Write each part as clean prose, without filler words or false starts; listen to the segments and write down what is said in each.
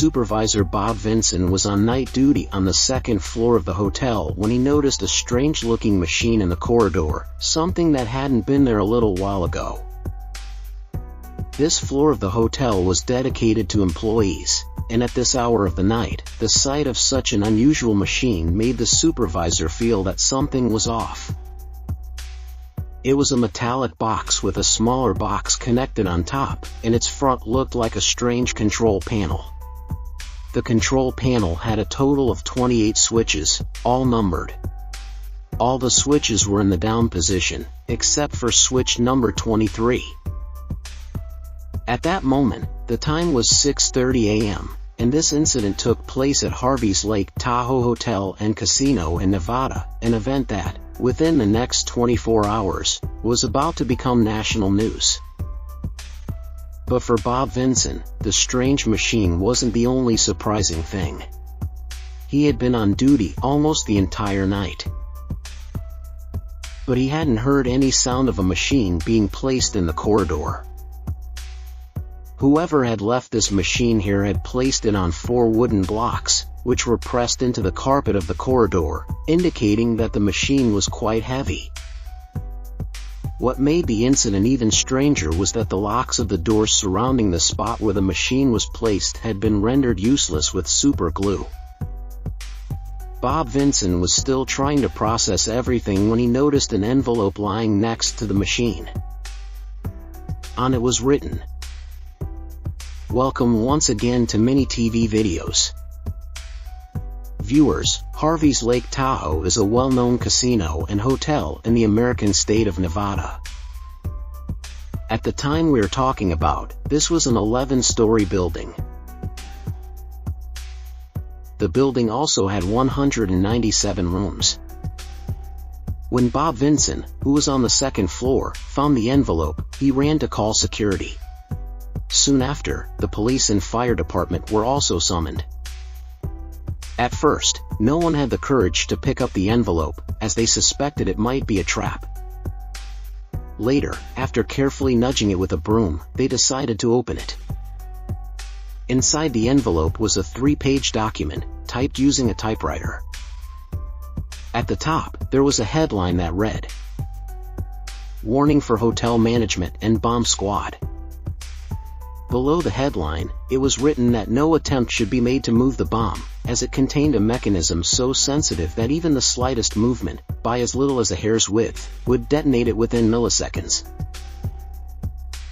supervisor Bob Vinson was on night duty on the second floor of the hotel when he noticed a strange-looking machine in the corridor, something that hadn't been there a little while ago. This floor of the hotel was dedicated to employees, and at this hour of the night, the sight of such an unusual machine made the supervisor feel that something was off. It was a metallic box with a smaller box connected on top, and its front looked like a strange control panel. The control panel had a total of 28 switches, all numbered. All the switches were in the down position, except for switch number 23. At that moment, the time was 6:30 a.m., and this incident took place at Harvey's Lake Tahoe Hotel and Casino in Nevada, an event that, within the next 24 hours, was about to become national news. But for Bob Vinson, the strange machine wasn't the only surprising thing. He had been on duty almost the entire night. But he hadn't heard any sound of a machine being placed in the corridor. Whoever had left this machine here had placed it on 4 wooden blocks, which were pressed into the carpet of the corridor, indicating that the machine was quite heavy. What made the incident even stranger was that the locks of the doors surrounding the spot where the machine was placed had been rendered useless with super glue. Bob Vinson was still trying to process everything when he noticed an envelope lying next to the machine. On it was written, "Welcome once again to Mini TV Videos. Viewers, Harvey's Lake Tahoe is a well-known casino and hotel in the American state of Nevada. At the time we are talking about, this was an 11-story building. The building also had 197 rooms. When Bob Vinson, who was on the second floor, found the envelope, he ran to call security. Soon after, the police and fire department were also summoned. At first, no one had the courage to pick up the envelope, as they suspected it might be a trap. Later, after carefully nudging it with a broom, they decided to open it. Inside the envelope was a 3-page document, typed using a typewriter. At the top, there was a headline that read, "Warning for Hotel Management and Bomb Squad." Below the headline, it was written that no attempt should be made to move the bomb, as it contained a mechanism so sensitive that even the slightest movement, by as little as a hair's width, would detonate it within milliseconds.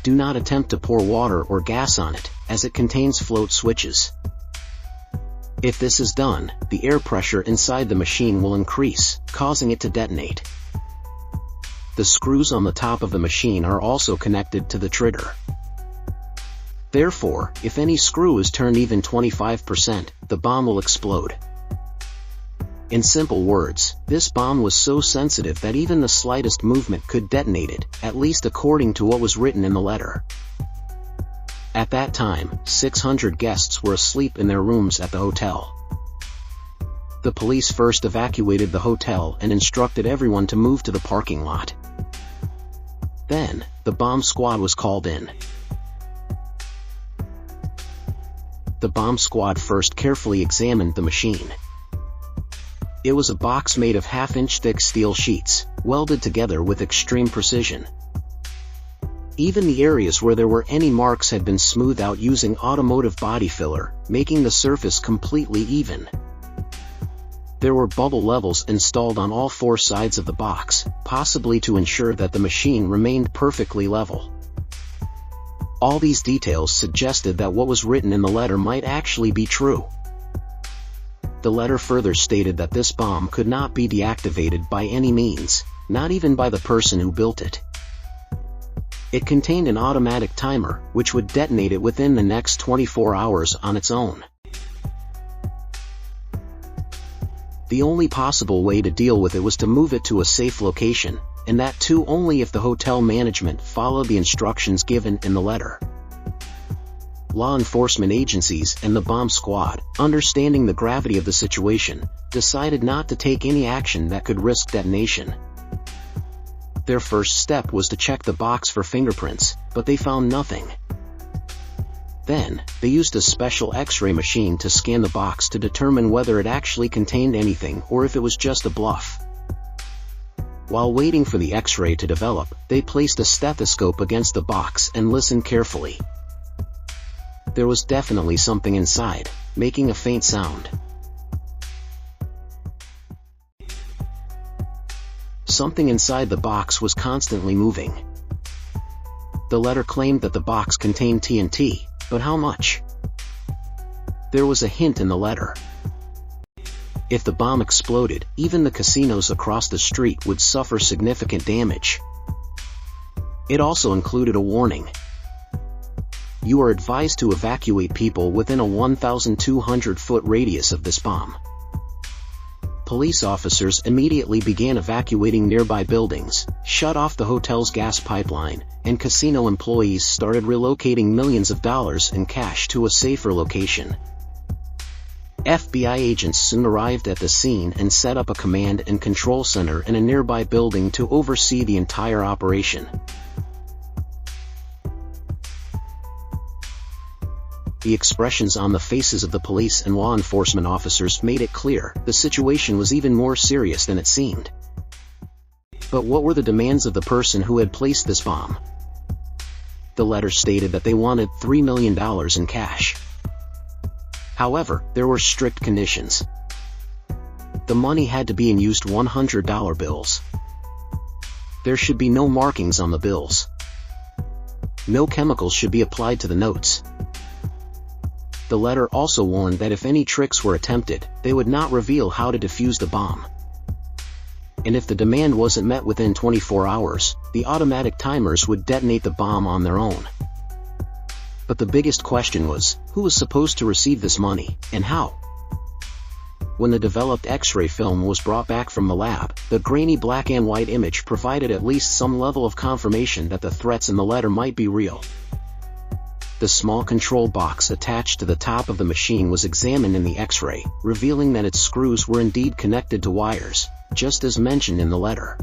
Do not attempt to pour water or gas on it, as it contains float switches. If this is done, the air pressure inside the machine will increase, causing it to detonate. The screws on the top of the machine are also connected to the trigger. Therefore, if any screw is turned even 25%, the bomb will explode. In simple words, this bomb was so sensitive that even the slightest movement could detonate it, at least according to what was written in the letter. At that time, 600 guests were asleep in their rooms at the hotel. The police first evacuated the hotel and instructed everyone to move to the parking lot. Then, the bomb squad was called in. The bomb squad first carefully examined the machine. It was a box made of half-inch thick steel sheets, welded together with extreme precision. Even the areas where there were any marks had been smoothed out using automotive body filler, making the surface completely even. There were bubble levels installed on all 4 sides of the box, possibly to ensure that the machine remained perfectly level. All these details suggested that what was written in the letter might actually be true. The letter further stated that this bomb could not be deactivated by any means, not even by the person who built it. It contained an automatic timer, which would detonate it within the next 24 hours on its own. The only possible way to deal with it was to move it to a safe location, and that too only if the hotel management followed the instructions given in the letter. Law enforcement agencies and the bomb squad, understanding the gravity of the situation, decided not to take any action that could risk detonation. Their first step was to check the box for fingerprints, but they found nothing. Then, they used a special X-ray machine to scan the box to determine whether it actually contained anything or if it was just a bluff. While waiting for the X-ray to develop, they placed a stethoscope against the box and listened carefully. There was definitely something inside, making a faint sound. Something inside the box was constantly moving. The letter claimed that the box contained TNT, but how much? There was a hint in the letter. If the bomb exploded, even the casinos across the street would suffer significant damage. It also included a warning. You are advised to evacuate people within a 1,200-foot radius of this bomb. Police officers immediately began evacuating nearby buildings, shut off the hotel's gas pipeline, and casino employees started relocating millions of dollars in cash to a safer location. FBI agents soon arrived at the scene and set up a command and control center in a nearby building to oversee the entire operation. The expressions on the faces of the police and law enforcement officers made it clear the situation was even more serious than it seemed. But what were the demands of the person who had placed this bomb? The letter stated that they wanted $3 million in cash. However, there were strict conditions. The money had to be in used $100 bills. There should be no markings on the bills. No chemicals should be applied to the notes. The letter also warned that if any tricks were attempted, they would not reveal how to defuse the bomb. And if the demand wasn't met within 24 hours, the automatic timers would detonate the bomb on their own. But the biggest question was, who was supposed to receive this money, and how? When the developed X-ray film was brought back from the lab, the grainy black and white image provided at least some level of confirmation that the threats in the letter might be real. The small control box attached to the top of the machine was examined in the X-ray, revealing that its screws were indeed connected to wires, just as mentioned in the letter.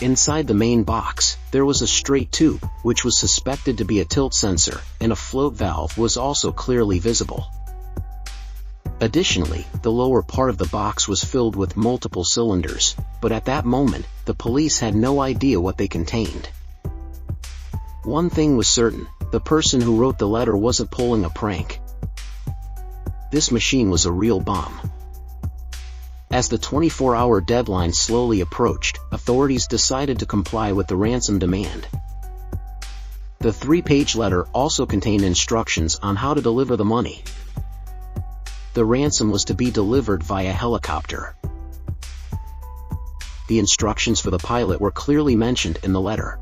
Inside the main box, there was a straight tube, which was suspected to be a tilt sensor, and a float valve was also clearly visible. Additionally, the lower part of the box was filled with multiple cylinders, but at that moment, the police had no idea what they contained. One thing was certain, the person who wrote the letter wasn't pulling a prank. This machine was a real bomb. As the 24-hour deadline slowly approached, authorities decided to comply with the ransom demand. The 3-page letter also contained instructions on how to deliver the money. The ransom was to be delivered via helicopter. The instructions for the pilot were clearly mentioned in the letter.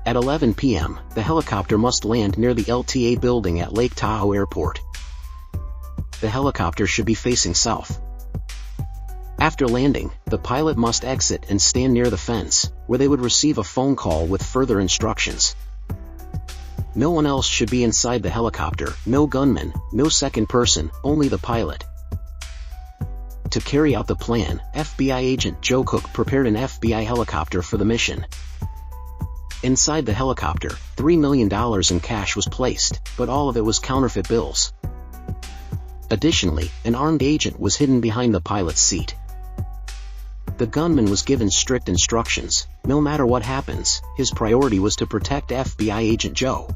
At 11 p.m., the helicopter must land near the LTA building at Lake Tahoe Airport. The helicopter should be facing south. After landing, the pilot must exit and stand near the fence, where they would receive a phone call with further instructions. No one else should be inside the helicopter, no gunman, no second person, only the pilot. To carry out the plan, FBI agent Joe Cook prepared an FBI helicopter for the mission. Inside the helicopter, $3 million in cash was placed, but all of it was counterfeit bills. Additionally, an armed agent was hidden behind the pilot's seat. The gunman was given strict instructions. No matter what happens, his priority was to protect FBI agent Joe.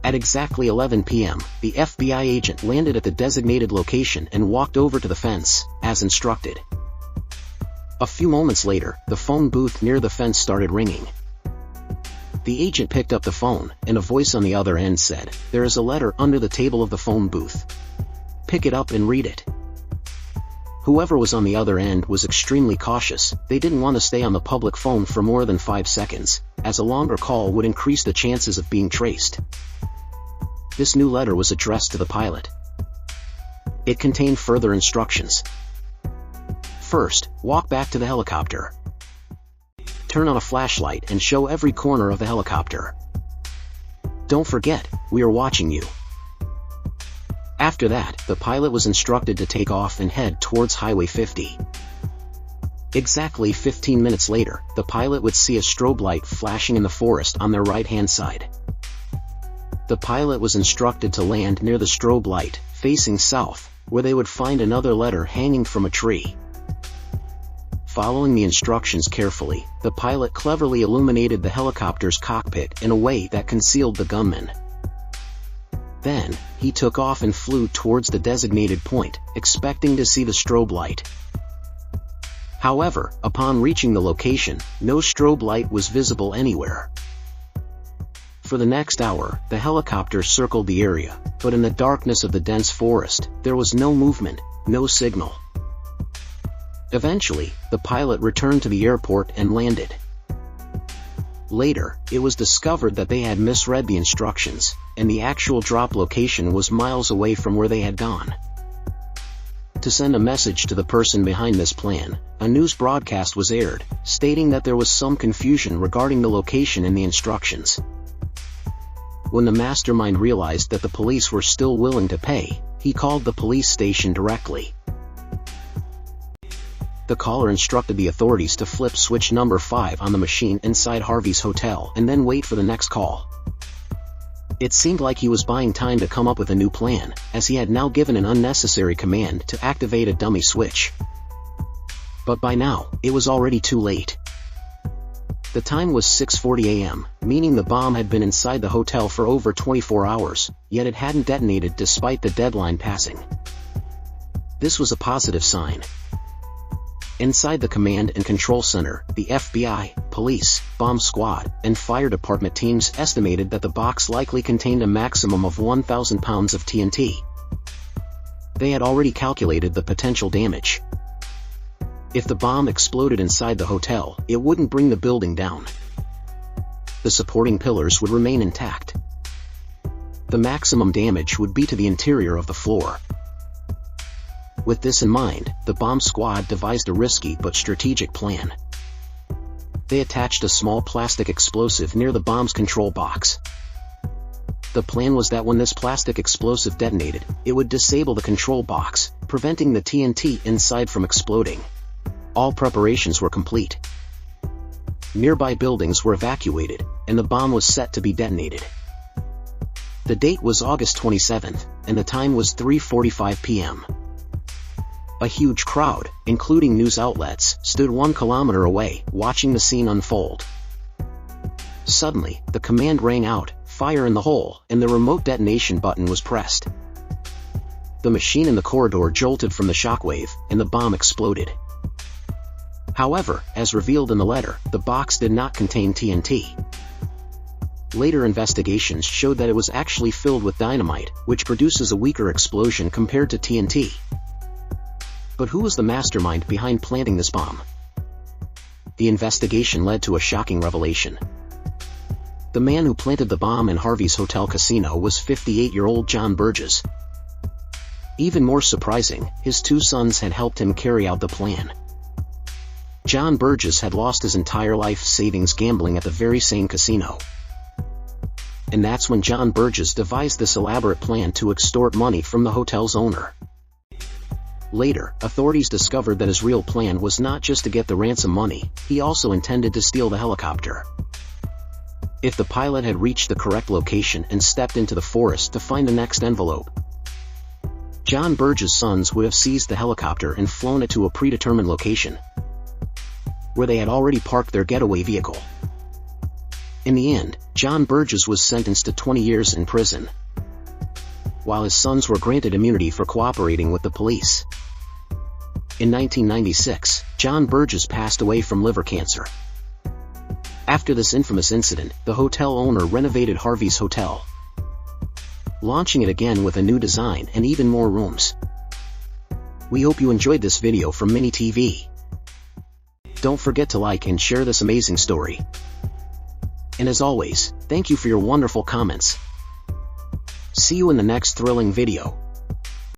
At exactly 11 p.m., the FBI agent landed at the designated location and walked over to the fence, as instructed. A few moments later, the phone booth near the fence started ringing. The agent picked up the phone, and a voice on the other end said, "There is a letter under the table of the phone booth. Pick it up and read it." Whoever was on the other end was extremely cautious. They didn't want to stay on the public phone for more than 5 seconds, as a longer call would increase the chances of being traced. This new letter was addressed to the pilot. It contained further instructions. First, walk back to the helicopter. Turn on a flashlight and show every corner of the helicopter. Don't forget, we are watching you. After that, the pilot was instructed to take off and head towards Highway 50. Exactly 15 minutes later, the pilot would see a strobe light flashing in the forest on their right-hand side. The pilot was instructed to land near the strobe light, facing south, where they would find another letter hanging from a tree. Following the instructions carefully, the pilot cleverly illuminated the helicopter's cockpit in a way that concealed the gunman. Then, he took off and flew towards the designated point, expecting to see the strobe light. However, upon reaching the location, no strobe light was visible anywhere. For the next hour, the helicopter circled the area, but in the darkness of the dense forest, there was no movement, no signal. Eventually, the pilot returned to the airport and landed. Later, it was discovered that they had misread the instructions, and the actual drop location was miles away from where they had gone. To send a message to the person behind this plan, a news broadcast was aired, stating that there was some confusion regarding the location in the instructions. When the mastermind realized that the police were still willing to pay, he called the police station directly. The caller instructed the authorities to flip switch number 5 on the machine inside Harvey's hotel and then wait for the next call. It seemed like he was buying time to come up with a new plan, as he had now given an unnecessary command to activate a dummy switch. But by now, it was already too late. The time was 6:40 a.m., meaning the bomb had been inside the hotel for over 24 hours, yet it hadn't detonated despite the deadline passing. This was a positive sign. Inside the command and control center, the FBI, police, bomb squad, and fire department teams estimated that the box likely contained a maximum of 1,000 pounds of TNT. They had already calculated the potential damage. If the bomb exploded inside the hotel, it wouldn't bring the building down. The supporting pillars would remain intact. The maximum damage would be to the interior of the floor. With this in mind, the bomb squad devised a risky but strategic plan. They attached a small plastic explosive near the bomb's control box. The plan was that when this plastic explosive detonated, it would disable the control box, preventing the TNT inside from exploding. All preparations were complete. Nearby buildings were evacuated, and the bomb was set to be detonated. The date was August 27th, and the time was 3:45 p.m. A huge crowd, including news outlets, stood 1 kilometer away, watching the scene unfold. Suddenly, the command rang out, "Fire in the hole," and the remote detonation button was pressed. The machine in the corridor jolted from the shockwave, and the bomb exploded. However, as revealed in the letter, the box did not contain TNT. Later investigations showed that it was actually filled with dynamite, which produces a weaker explosion compared to TNT. But who was the mastermind behind planting this bomb? The investigation led to a shocking revelation. The man who planted the bomb in Harvey's hotel casino was 58-year-old John Burgess. Even more surprising, his 2 sons had helped him carry out the plan. John Burgess had lost his entire life savings gambling at the very same casino. And that's when John Burgess devised this elaborate plan to extort money from the hotel's owner. Later, authorities discovered that his real plan was not just to get the ransom money, he also intended to steal the helicopter. If the pilot had reached the correct location and stepped into the forest to find the next envelope, John Burgess' sons would have seized the helicopter and flown it to a predetermined location, where they had already parked their getaway vehicle. In the end, John Burgess was sentenced to 20 years in prison, while his sons were granted immunity for cooperating with the police. In 1996, John Burgess passed away from liver cancer. After this infamous incident, the hotel owner renovated Harvey's hotel, launching it again with a new design and even more rooms. We hope you enjoyed this video from Mini TV. Don't forget to like and share this amazing story. And as always, thank you for your wonderful comments. See you in the next thrilling video.